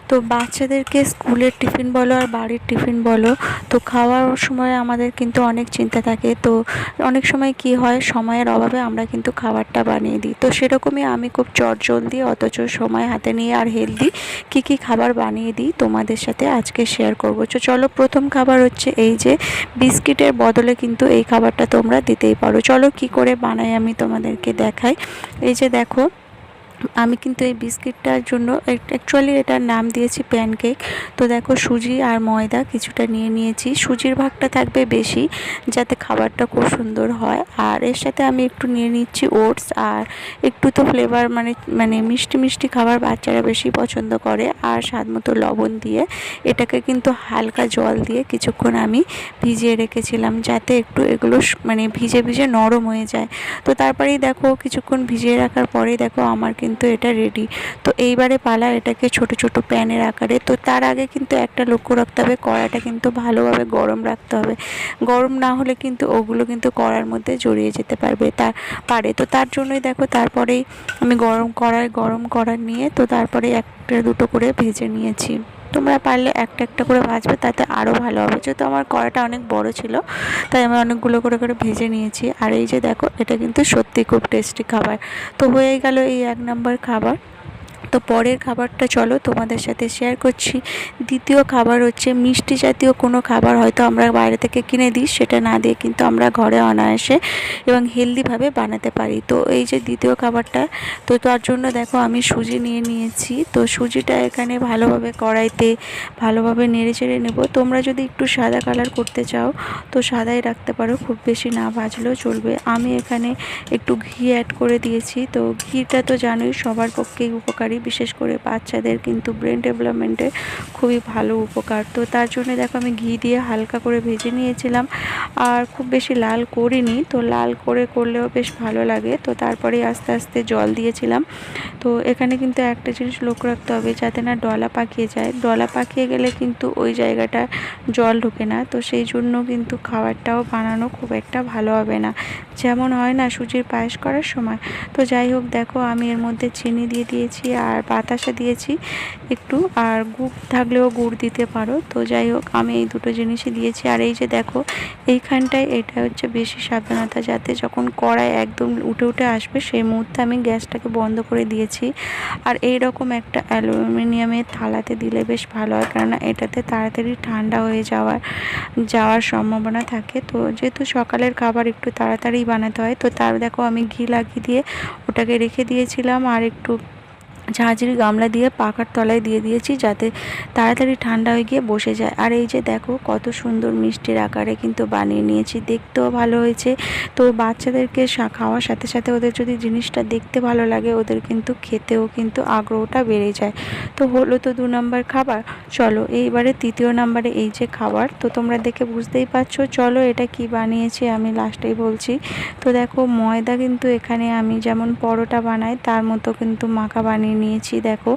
তো বাচ্চাদেরকে স্কুলের টিফিন বলো আর বাড়ির টিফিন বলো, তো খাওয়ার সময় আমাদের কিন্তু অনেক চিন্তা থাকে। তো অনেক সময় কি হয়, সময়ের অভাবে আমরা কিন্তু খাবারটা বানিয়ে দিই। তো সেরকমই আমি খুব চটজলদি অথচ সময় হাতে নিয়ে আর হেলদি কী খাবার বানিয়ে দিই তোমাদের সাথে আজকে শেয়ার করবো। তো চলো, প্রথম খাবার হচ্ছে এই যে বিস্কিটের বদলে কিন্তু এই খাবারটা তোমরা দিতেই পারো। চলো কি করে বানাই আমি তোমাদেরকে দেখাই। এই যে দেখো, আমি কিন্তু এই বিস্কিটটার জন্য অ্যাকচুয়ালি এটার নাম দিয়েছি প্যানকেক। তো দেখো, সুজি আর ময়দা কিছুটা নিয়ে নিয়েছি। সুজির ভাগটা থাকবে বেশি, যাতে খাবারটা খুব সুন্দর হয়। আর এর সাথে আমি একটু নিয়ে নিচ্ছি ওটস, আর একটু তো ফ্লেভার মানে মানে মিষ্টি মিষ্টি খাবার বাচ্চারা বেশি পছন্দ করে। আর স্বাদ মতো লবণ দিয়ে এটাকে কিন্তু হালকা জল দিয়ে কিছুক্ষণ আমি ভিজিয়ে রেখেছিলাম, যাতে একটু এগুলো মানে ভিজে ভিজে নরম হয়ে যায়। তো তারপরেই দেখো, কিছুক্ষণ ভিজিয়ে রাখার পরেই দেখো আমার কিন্তু এটা রেডি। তো এইবারে পালা এটাকে ছোট ছোট প্যানের আকারে। তো তার আগে কিন্তু একটা লক্ষ্য রাখতে হবে, কড়াটা কিন্তু ভালোভাবে গরম রাখতে হবে। গরম না হলে কিন্তু ওগুলো কিন্তু কড়ার মধ্যে জড়িয়ে যেতে পারে। তো তার জন্যই দেখো, তারপরেই আমি গরম কড়া নিয়ে তো তারপরে একটা দুটো করে ভেজে নিয়েছি। তোমরা পারলে একটা একটা করে ভাজবে, তাতে আরও ভালো হবে। যেহেতু আমার কড়াটা অনেক বড় ছিল, তাই আমি অনেকগুলো করে করে ভেজে নিয়েছি। আর এই যে দেখো, এটা কিন্তু সত্যি খুব টেস্টি খাবার। তো হয়ে গেল এই 1 নম্বর খাবার। তো পরের খাবারটা চলো তোমাদের সাথে শেয়ার করছি। দ্বিতীয় খাবার হচ্ছে মিষ্টি জাতীয় কোনো খাবার, হয়তো আমরা বাইরে থেকে কিনে দিই, সেটা না দিয়ে কিন্তু আমরা ঘরে অনায়াসে এবং হেলদিভাবে বানাতে পারি। তো এই যে দ্বিতীয় খাবারটা, তো তার জন্য দেখো আমি সুজি নিয়ে নিয়েছি। তো সুজিটা এখানে ভালোভাবে কড়াইতে ভালোভাবে নেড়ে চেড়ে নেব। তোমরা যদি একটু সাদা কালার করতে চাও তো সাদাই রাখতে পারো, খুব বেশি না ভাজলেও চলবে। আমি এখানে একটু ঘি অ্যাড করে দিয়েছি। তো ঘিটা তো জানোই সবার পক্ষেই উপকারী, বিশেষ করে বাচ্চাদের কিন্তু ব্রেন ডেভেলপমেন্টে খুবই ভালো উপকার। তো তার জন্য দেখো আমি ঘি দিয়ে হালকা করে ভেজে নিয়েছিলাম, আর খুব বেশি লাল করিনি। তো লাল করলেও বেশ ভালো লাগে। তো তারপরে আস্তে আস্তে জল দিয়েছিলাম। তো এখানে কিন্তু একটা জিনিস লক্ষ্য রাখতে হবে, যাতে না ডলা পাকিয়ে যায়। ডলা পাকিয়ে গেলে কিন্তু ওই জায়গাটা জল ঢোকে না। তো সেই জন্য কিন্তু খাবারটাও বানানো খুব একটা ভালো হবে না, যেমন হয় না সুজির পায়েস করার সময়। তো যাই হোক, দেখো আমি এর মধ্যে চিনি দিয়ে দিয়েছি আর বাতাসা দিয়েছি একটু, আর গুড় থাকলেও গুড় দিতে পারো। তো যাই হোক, আমি এই দুটো জিনিসই দিয়েছি। আর এই যে দেখো, এইখানটায় এটা হচ্ছে বেশি সাবধানতা, যাতে যখন কড়াই একদম উঠে উঠে আসবে সেই মুহূর্তে আমি গ্যাসটাকে বন্ধ করে দিয়েছি। আর এই রকম একটা অ্যালুমিনিয়ামের থালাতে দিলে বেশ ভালো হয়, কেননা এটাতে তাড়াতাড়ি ঠান্ডা হয়ে যাওয়ার সম্ভাবনা থাকে। তো যেহেতু সকালের খাবার একটু তাড়াতাড়ি বানাতে হয়, তো তার দেখো আমি ঘি লাগিয়ে দিয়ে ওটাকে রেখে দিয়েছিলাম, আর একটু ঝাঁঝরি গামলা দিয়ে পাখার তলায় দিয়ে দিয়েছি, যাতে তাড়াতাড়ি ঠান্ডা হয়ে গিয়ে বসে যায়। আর এই যে দেখো, কত সুন্দর মিষ্টির আকারে কিন্তু বানিয়ে নিয়েছি, দেখতেও ভালো হয়েছে। তো বাচ্চাদেরকে খাওয়ার সাথে সাথে ওদের যদি জিনিসটা দেখতে ভালো লাগে, ওদের কিন্তু খেতেও কিন্তু আগ্রহটা বেড়ে যায়। তো হলো তো 2 নম্বর খাবার। চলো এইবারে 3য় নম্বরে এই যে খাবার, তো তোমরা দেখে বুঝতেই পারছো। চলো এটা কি বানিয়েছি আমি লাস্টেই বলছি। তো দেখো, ময়দা কিন্তু এখানে আমি যেমন পরোটা বানাই তার মতো কিন্তু মাখা বানিয়ে নিয়েছি। দেখো,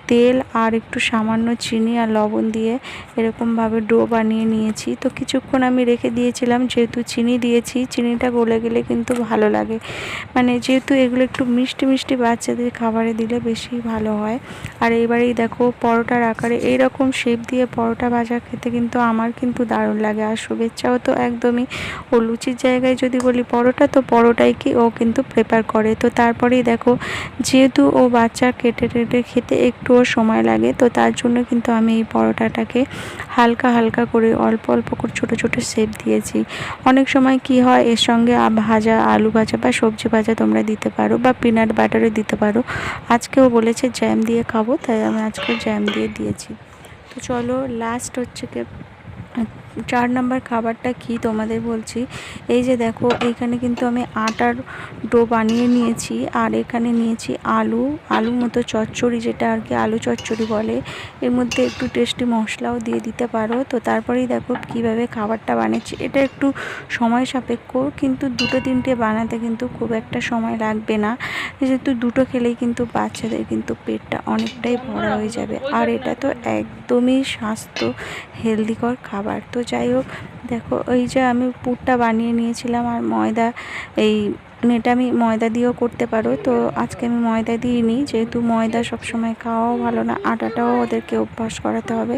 তেল আর একটু সামান্য চিনি আর লবণ দিয়ে এরকমভাবে ডো বানিয়ে নিয়েছি। তো কিছুক্ষণ আমি রেখে দিয়েছিলাম, যেহেতু চিনি দিয়েছি, চিনিটা গলে গেলে কিন্তু ভালো লাগে। মানে যেহেতু এগুলো একটু মিষ্টি মিষ্টি বাচ্চাদের খাবারে দিলে বেশি ভালো হয়। আর এবারেই দেখো, পরোটার আকারে এইরকম শেপ দিয়ে পরোটা ভাজা খেতে কিন্তু আমার কিন্তু দারুণ লাগে। আর শুভেচ্ছাও তো একদমই, ও লুচির জায়গায় যদি বলি পরোটা, তো পরোটাই কি ও কিন্তু প্রেফার করে। তো তারপরেই দেখো, যেহেতু ও বাচ্চা কেটে খেতে একটুও সময় লাগে, তো তার জন্য কিন্তু আমি এই পরোটাটাকে হালকা হালকা করে অল্প অল্প করে ছোটো ছোটো শেপ দিয়েছি। অনেক সময় কি হয়, এর সঙ্গে ভাজা আলু ভাজা বা সবজি ভাজা তোমরা দিতে পারো, বা পিনাট বাটারও দিতে পারো। আজকেও বলেছে জ্যাম দিয়ে খাবো, তাই আমি আজকে জ্যাম দিয়ে দিয়েছি। তো চলো, লাস্ট হচ্ছে কি 4 নম্বর খাবারটা কি তোমাদের বলছি। এই যে দেখো, এইখানে কিন্তু আমি আটার ডো বানিয়ে নিয়েছি, আর এখানে নিয়েছি আলু মতো চচ্চড়ি, যেটা আর কি আলু চচ্চড়ি বলে। এর মধ্যে একটু টেস্টি মশলাও দিয়ে দিতে পারো। তো তারপরেই দেখো কিভাবে খাবারটা বানিয়েছি। এটা একটু সময় সাপেক্ষ, কিন্তু 2-3টে বানাতে কিন্তু খুব একটা সময় লাগবে না, যেহেতু 2টো খেলেই কিন্তু বাচ্চাদের কিন্তু পেটটা অনেকটাই ভরা হয়ে যাবে। আর এটা তো একদমই স্বাস্থ্য হেলদিকর খাবার। তো যাই হোক, দেখো এই যে আমি পুরটা বানিয়ে নিয়েছিলাম, আর ময়দা এই এটা আমি ময়দা দিয়েও করতে পারো, তো আজকে আমি ময়দা দিইনি, যেহেতু ময়দা সবসময় খাওয়াও ভালো না, আটাটাও ওদেরকে অভ্যাস করাতে হবে।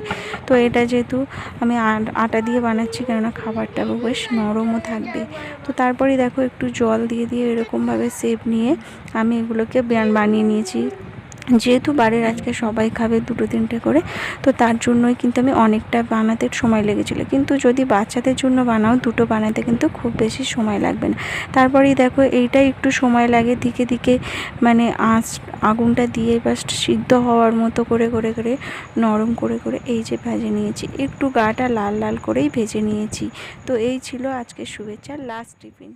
তো এটা যেহেতু আমি আটা দিয়ে বানাচ্ছি, কেননা খাবারটা বেশ নরমও থাকবে। তো তারপরে দেখো একটু জল দিয়ে দিয়ে এরকমভাবে শেপ নিয়ে আমি এগুলোকে বানিয়ে নিয়েছি। যেহেতু বাড়ির আজকে সবাই খাবে 2-3টে করে, তো তার জন্যই কিন্তু আমি অনেকটা বানাতে সময় লেগেছিলো। কিন্তু যদি বাচ্চাদের জন্য বানাও, 2টো বানাতে কিন্তু খুব বেশি সময় লাগবে না। তারপরেই দেখো এইটাই একটু সময় লাগে, দিকে দিকে মানে আগুনটা দিয়ে বাস সিদ্ধ হওয়ার মতো করে করে করে নরম করে করে এই যে ভেজে নিয়েছি, একটু গাটা লাল লাল করেই ভেজে নিয়েছি। তো এই ছিল আজকে শুভেচ্ছার লাস্ট টিফিন।